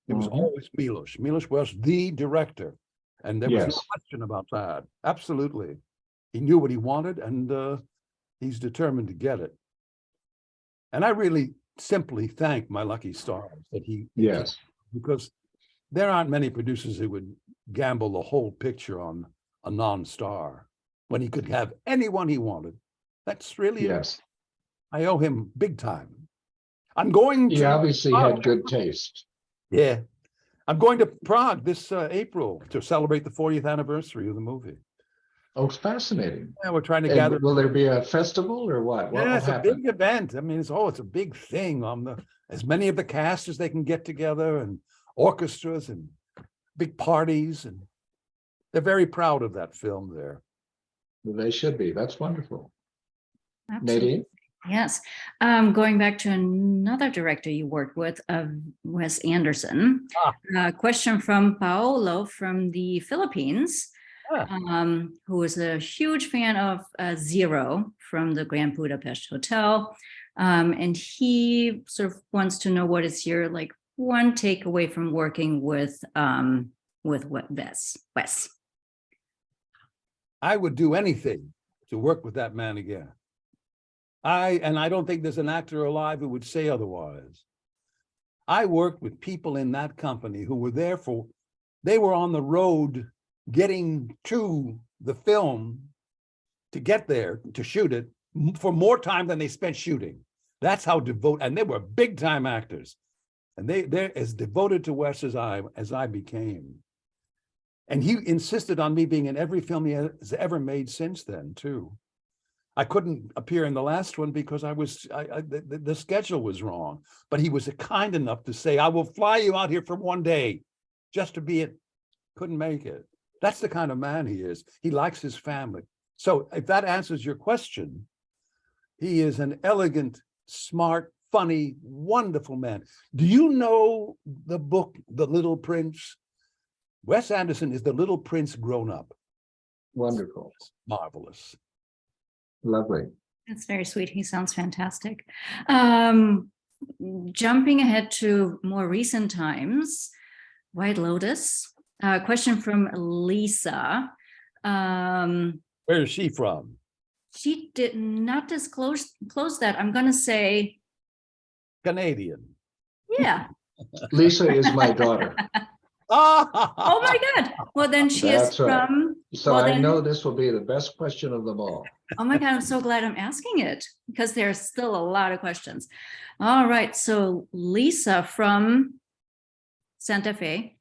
[SPEAKER 3] It was
[SPEAKER 2] Mhm.
[SPEAKER 3] always Milos. Milos was the director, and there was no
[SPEAKER 2] Yes.
[SPEAKER 3] question about that. Absolutely, he knew what he wanted, and he's determined to get it. And I really simply thank my lucky stars that he
[SPEAKER 2] Yes.
[SPEAKER 3] because there aren't many producers who would gamble the whole picture on a non-star when he could have anyone he wanted. That's really
[SPEAKER 2] Yes.
[SPEAKER 3] I owe him big time. I'm going
[SPEAKER 2] He
[SPEAKER 3] to
[SPEAKER 2] obviously had good taste.
[SPEAKER 3] Yeah. I'm going to Prague this April to celebrate the 40th anniversary of the movie.
[SPEAKER 2] Oh, fascinating.
[SPEAKER 3] Yeah, we're trying to
[SPEAKER 2] And
[SPEAKER 3] gather.
[SPEAKER 2] will there be a festival or what? What
[SPEAKER 3] Yeah,
[SPEAKER 2] will
[SPEAKER 3] it's a
[SPEAKER 2] happen?
[SPEAKER 3] big event. I mean, it's a big thing as many of the cast as they can get together, and orchestras and big parties, and they're very proud of that film there.
[SPEAKER 2] They should be. That's wonderful.
[SPEAKER 1] Absolutely.
[SPEAKER 2] Nadine?
[SPEAKER 1] Yes. Going back to another director you worked with, Wes Anderson. Question from Paolo from the Philippines, who is a huge fan of Zero from the Grand Budapest Hotel. And he sort of wants to know what is your one takeaway from working with Wes.
[SPEAKER 3] I would do anything to work with that man again. I don't think there's an actor alive who would say otherwise. I worked with people in that company who were there they were on the road getting to the film to get there to shoot it for more time than they spent shooting. That's how devoted, and they were big time actors. And they're as devoted to Wes as I became. And he insisted on me being in every film he has ever made since then, too. I couldn't appear in the last one because the schedule was wrong, but he was kind enough to say, I will fly you out here for one day just to be it. Couldn't make it. That's the kind of man he is. He likes his family. So if that answers your question, he is an elegant, smart, funny, wonderful man. Do you know the book, The Little Prince? Wes Anderson is the Little Prince grown up.
[SPEAKER 2] Wonderful.
[SPEAKER 3] It's marvelous.
[SPEAKER 2] Lovely.
[SPEAKER 1] That's very sweet. He sounds fantastic. Jumping ahead to more recent times, White Lotus. Question from Lisa.
[SPEAKER 3] Where is she from?
[SPEAKER 1] She did not disclose that. I'm going to say
[SPEAKER 3] Canadian.
[SPEAKER 1] Yeah.
[SPEAKER 2] Lisa is my daughter.
[SPEAKER 1] Oh my God. Well, then she
[SPEAKER 2] That's
[SPEAKER 1] is from.
[SPEAKER 2] Right. So
[SPEAKER 1] well,
[SPEAKER 2] I
[SPEAKER 1] then,
[SPEAKER 2] know this will be the best question of them all.
[SPEAKER 1] Oh my God, I'm so glad I'm asking it because there's still a lot of questions. All right. So Lisa from Santa Fe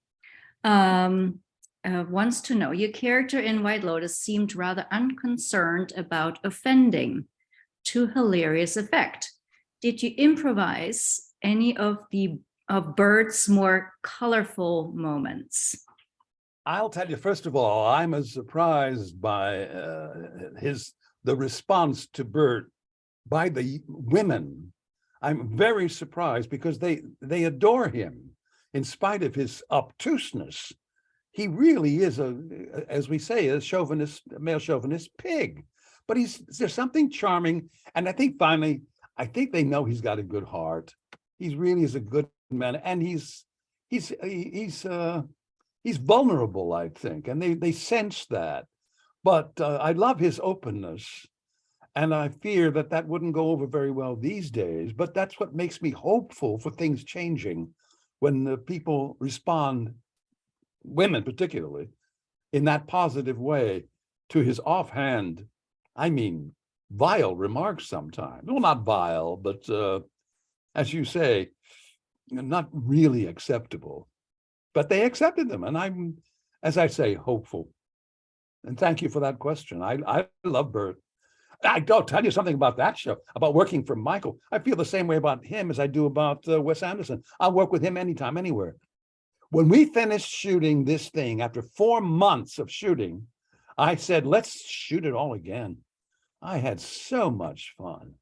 [SPEAKER 1] wants to know, your character in White Lotus seemed rather unconcerned about offending, to hilarious effect. Did you improvise any of Bert's more colorful moments?
[SPEAKER 3] I'll tell you, first of all, I'm as surprised by the response to Bert by the women. I'm very surprised because they adore him in spite of his obtuseness. He really is as we say, a male chauvinist pig. But there's something charming, and I think finally, they know he's got a good heart. He really is a good man, and he's he's vulnerable, I think, and they sense that. But I love his openness, and I fear that wouldn't go over very well these days. But that's what makes me hopeful for things changing when the people respond, women particularly, in that positive way to his offhand, I mean, vile remarks sometimes. Well, not vile, but as you say, not really acceptable. But they accepted them, and I'm, as I say, hopeful. And thank you for that question. I love Bert. I'll tell you something about that show, about working for Michael. I feel the same way about him as I do about Wes Anderson. I'll work with him anytime, anywhere. When we finished shooting this thing, after 4 months of shooting, I said, let's shoot it all again. I had so much fun.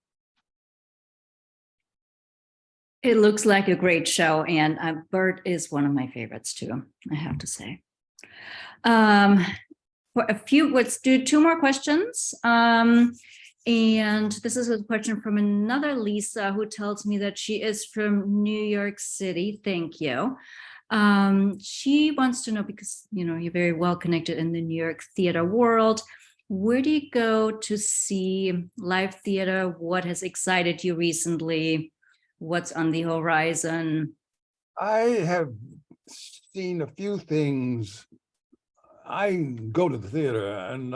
[SPEAKER 1] It looks like a great show, and Bert is one of my favorites too, I have to say. Let's do 2 more questions. And this is a question from another Lisa, who tells me that she is from New York City. Thank you. She wants to know, because you're very well connected in the New York theater world, where do you go to see live theater? What has excited you recently? What's on the horizon?
[SPEAKER 3] I have seen a few things. I go to the theater, and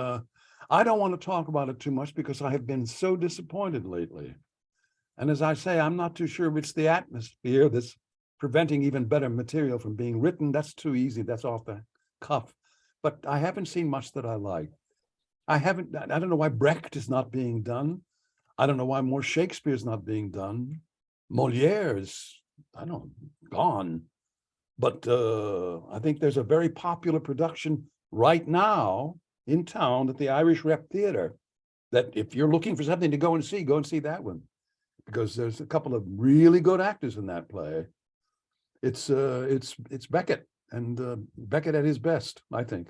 [SPEAKER 3] I don't want to talk about it too much because I have been so disappointed lately. And as I say, I'm not too sure if it's the atmosphere that's preventing even better material from being written. That's too easy. That's off the cuff. But I haven't seen much that I like. I don't know why Brecht is not being done. I don't know why more Shakespeare's not being done. Molière is, gone. But I think there's a very popular production right now in town at the Irish Rep Theater that if you're looking for something to go and see that one, because there's a couple of really good actors in that play. It's Beckett, and Beckett at his best, I think.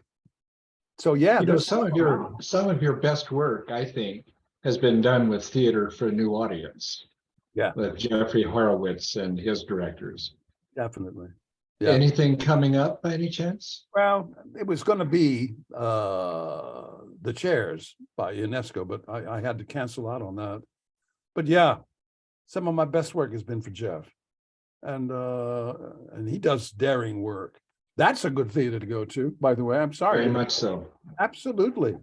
[SPEAKER 3] So yeah, there's
[SPEAKER 2] some of your best work, I think, has been done with theater for a new audience.
[SPEAKER 3] Yeah,
[SPEAKER 2] with Jeffrey Horowitz and his directors.
[SPEAKER 3] Definitely. Yeah.
[SPEAKER 2] Anything coming up by any chance?
[SPEAKER 3] Well, it was going to be The Chairs by UNESCO, but I had to cancel out on that. But yeah, some of my best work has been for Jeff, and he does daring work. That's a good theater to go to, by the way. I'm sorry.
[SPEAKER 2] Very much so.
[SPEAKER 3] Absolutely.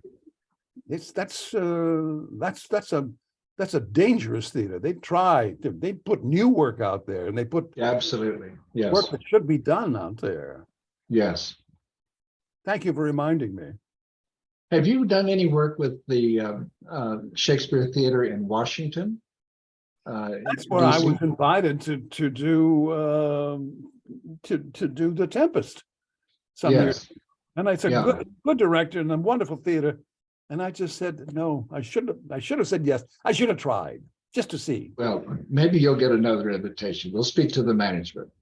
[SPEAKER 3] That's a dangerous theater. They put new work out there, and they put
[SPEAKER 2] absolutely
[SPEAKER 3] work that should be done out there.
[SPEAKER 2] Yes.
[SPEAKER 3] Thank you for reminding me.
[SPEAKER 2] Have you done any work with the Shakespeare Theater in Washington?
[SPEAKER 3] That's where I was invited to do The Tempest. Years. And it's a good director and a wonderful theater. And I just said, no, I should have said yes. I should have tried just to see.
[SPEAKER 2] Well, maybe you'll get another invitation. We'll speak to the management.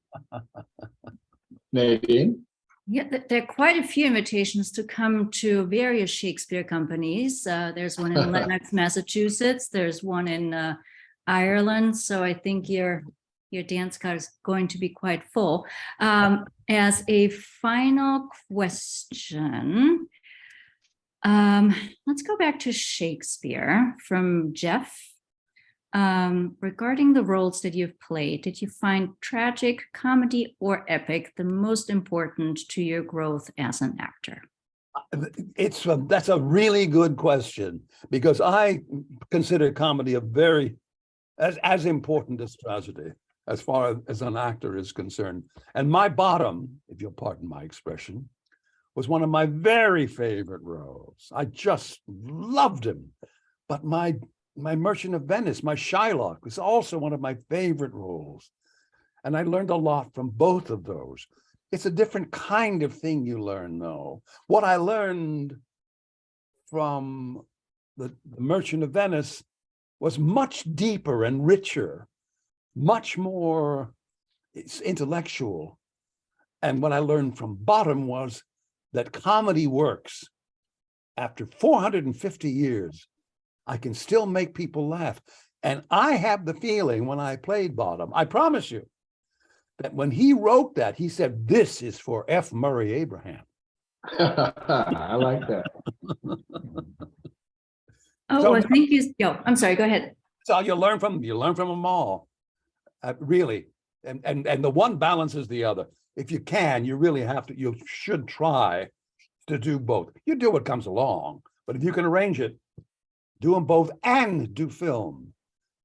[SPEAKER 2] Nadine?
[SPEAKER 1] Yeah, there are quite a few invitations to come to various Shakespeare companies. There's one in Lenox, Massachusetts. There's one in Ireland. So I think your dance card is going to be quite full. As a final question, let's go back to Shakespeare from Jeff. Regarding the roles that you've played, did you find tragic, comedy, or epic the most important to your growth as an actor?
[SPEAKER 3] That's a really good question, because I consider comedy as important as tragedy, as far as an actor is concerned. And my bottom, if you'll pardon my expression, was one of my very favorite roles. I just loved him. But my Merchant of Venice, my Shylock, was also one of my favorite roles. And I learned a lot from both of those. It's a different kind of thing you learn, though. What I learned from the Merchant of Venice was much deeper and richer, much more intellectual. And what I learned from Bottom was that comedy works. After 450 years, I can still make people laugh. And I have the feeling when I played Bottom, I promise you, that when he wrote that, he said, "This is for F. Murray Abraham."
[SPEAKER 2] I like that.
[SPEAKER 1] Oh,
[SPEAKER 3] So-
[SPEAKER 1] well, thank you. Yo, I'm sorry, go ahead.
[SPEAKER 3] So you learn from them all, really, and the one balances the other. If you can, you really have to. You should try to do both. You do what comes along, but if you can arrange it, do them both and do film,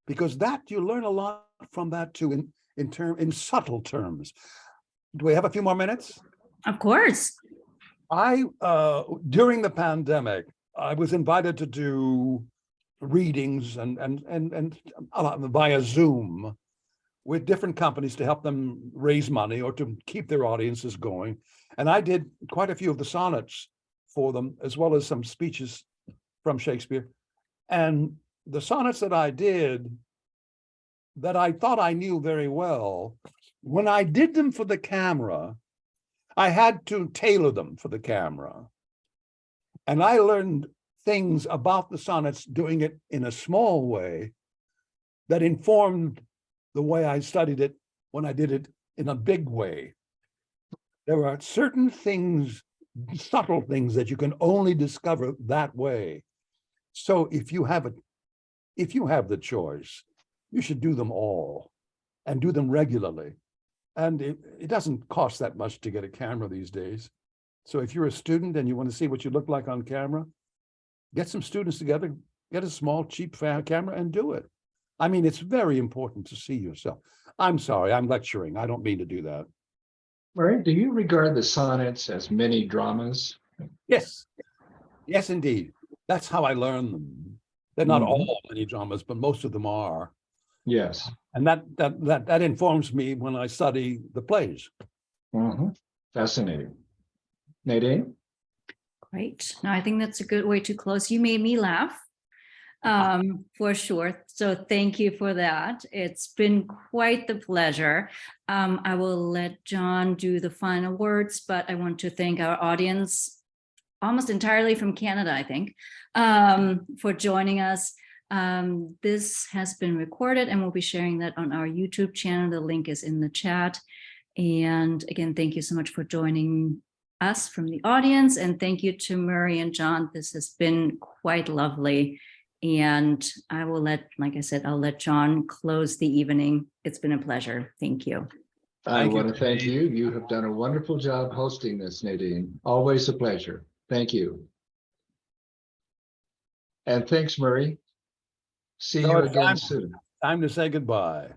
[SPEAKER 3] because that you learn a lot from that too. In subtle terms. Do we have a few more minutes?
[SPEAKER 1] Of course.
[SPEAKER 3] During the pandemic, I was invited to do readings and via Zoom with different companies to help them raise money or to keep their audiences going. And I did quite a few of the sonnets for them, as well as some speeches from Shakespeare. And the sonnets that I did, that I thought I knew very well, when I did them for the camera, I had to tailor them for the camera. And I learned things about the sonnets doing it in a small way that informed the way I studied it when I did it in a big way. There are certain things, subtle things, that you can only discover that way. So if you have the choice, you should do them all and do them regularly. And it doesn't cost that much to get a camera these days. So if you're a student and you want to see what you look like on camera, get some students together, get a small, cheap camera and do it. I mean, it's very important to see yourself. I'm sorry, I'm lecturing. I don't mean to do that.
[SPEAKER 2] Murray, do you regard the sonnets as mini dramas?
[SPEAKER 3] Yes. Yes, indeed. That's how I learn them. They're not all mini dramas, but most of them are.
[SPEAKER 2] Yes.
[SPEAKER 3] And that informs me when I study the plays.
[SPEAKER 2] Fascinating. Nadine?
[SPEAKER 1] Great. No, I think that's a good way to close. You made me laugh, for sure. So thank you for that. It's been quite the pleasure. I will let John do the final words, but I want to thank our audience, almost entirely from Canada, I think, for joining us. This has been recorded and we'll be sharing that on our YouTube channel. The link is in the chat. And again, thank you so much for joining us from the audience. And thank you to Murray and John. This has been quite lovely. And I will like I said, I'll let John close the evening. It's been a pleasure. Thank you.
[SPEAKER 2] I want to thank you. You have done a wonderful job hosting this, Nadine. Always a pleasure. Thank you. And thanks, Murray. See you again soon.
[SPEAKER 3] Time to say goodbye.